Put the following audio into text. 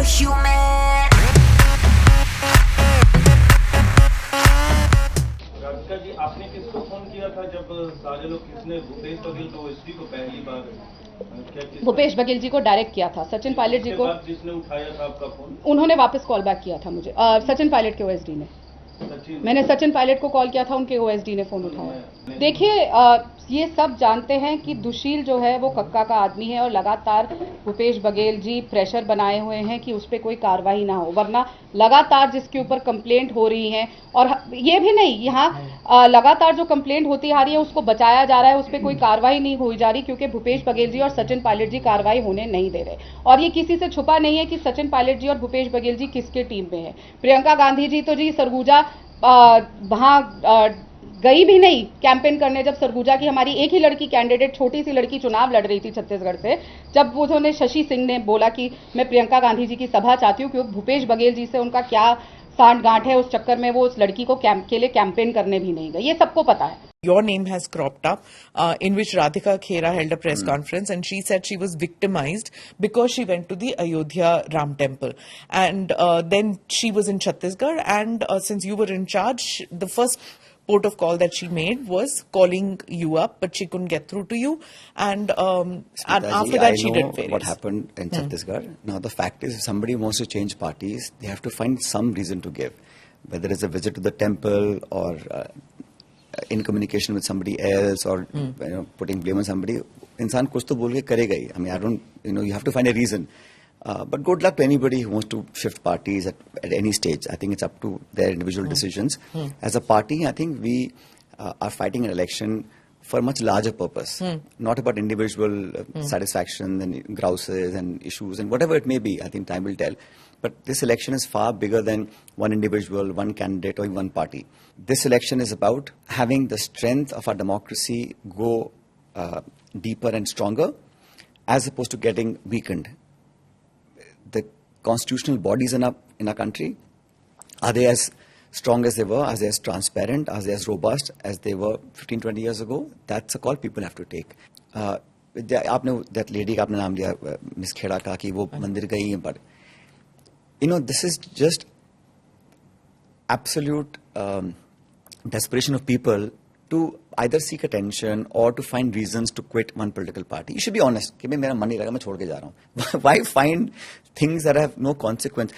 human. Radhika ji, आपने किसको phone किया था जब सारे लोग, किसने भूपेश बघेल को ओएसडी को पहली बार भूपेश बघेल जी को डायरेक्ट किया था, सचिन पायलट जी को जिसने उठाया था आपका फोन? उन्होंने वापस कॉल बैक किया था मुझे, सचिन पायलट के ओएसडी ने। मैंने सचिन पायलट को कॉल किया था, उनके ओएसडी ने फोन उठाया। देखिए, ये सब जानते हैं कि दुशील जो है वो कक्का का आदमी है और लगातार भूपेश बघेल जी प्रेशर बनाए हुए हैं कि उस पर कोई कार्रवाई ना हो, वरना लगातार जिसके ऊपर कंप्लेंट हो रही है, और ये भी नहीं, यहाँ लगातार जो कंप्लेंट होती आ रही है उसको बचाया जा रहा है, उस पर कोई कार्रवाई नहीं हुई जा रही, क्योंकि भूपेश बघेल जी और सचिन पायलट जी कार्रवाई होने नहीं दे रहे। और ये किसी से छुपा नहीं है कि सचिन पायलट जी और भूपेश बघेल जी किसके टीम में है। प्रियंका गांधी जी तो जी सरगुजा वहां गई भी नहीं कैंपेन करने, जब सरगुजा की हमारी एक ही लड़की कैंडिडेट, छोटी सी लड़की चुनाव लड़ रही थी छत्तीसगढ़ से, जब उन्होंने शशि सिंह ने बोला कि मैं प्रियंका गांधी जी की सभा चाहती हूँ, क्योंकि भूपेश बघेल जी से उनका क्या सांठ गांठ है, उस चक्कर में वो उस लड़की को के लिए कैंपेन करने भी नहीं गए। ये सबको पता है। Your name has cropped up, in which Radhika Khera held a press conference, and she said she was victimized because she went to the Ayodhya Ram Temple, and then she was in Chhattisgarh, and since you were in charge, the first port of call that she made was calling you up, but she couldn't get through to you, and after that she did various. What happened in Chhattisgarh. Now the fact is, if somebody wants to change parties, they have to find some reason to give, whether it's a visit to the temple or in communication with somebody else, or putting blame on somebody. इंसान कुछ तो बोल के करेगा ही. I mean, I don't, you have to find a reason. But good luck to anybody who wants to shift parties at any stage. I think it's up to their individual decisions. As a party, I think we are fighting an election for a much larger purpose, not about individual satisfaction and grouses and issues and whatever it may be. I think time will tell. But this election is far bigger than one individual, one candidate, or even one party. This election is about having the strength of our democracy go deeper and stronger, as opposed to getting weakened. The constitutional bodies in our country, are they as strong as they were? Are they as transparent? Are they as robust as they were 15, 20 years ago? That's a call people have to take. आपने that lady का आपने नाम लिया, Miss Kheda का, कि वो मंदिर गई हैं, पर this is just absolute desperation of people to either seek attention or to find reasons to quit one political party. You should be honest कि मेरा मन नहीं लगा, मैं छोड़ के जा रहा हूँ. Why find things that have no consequence?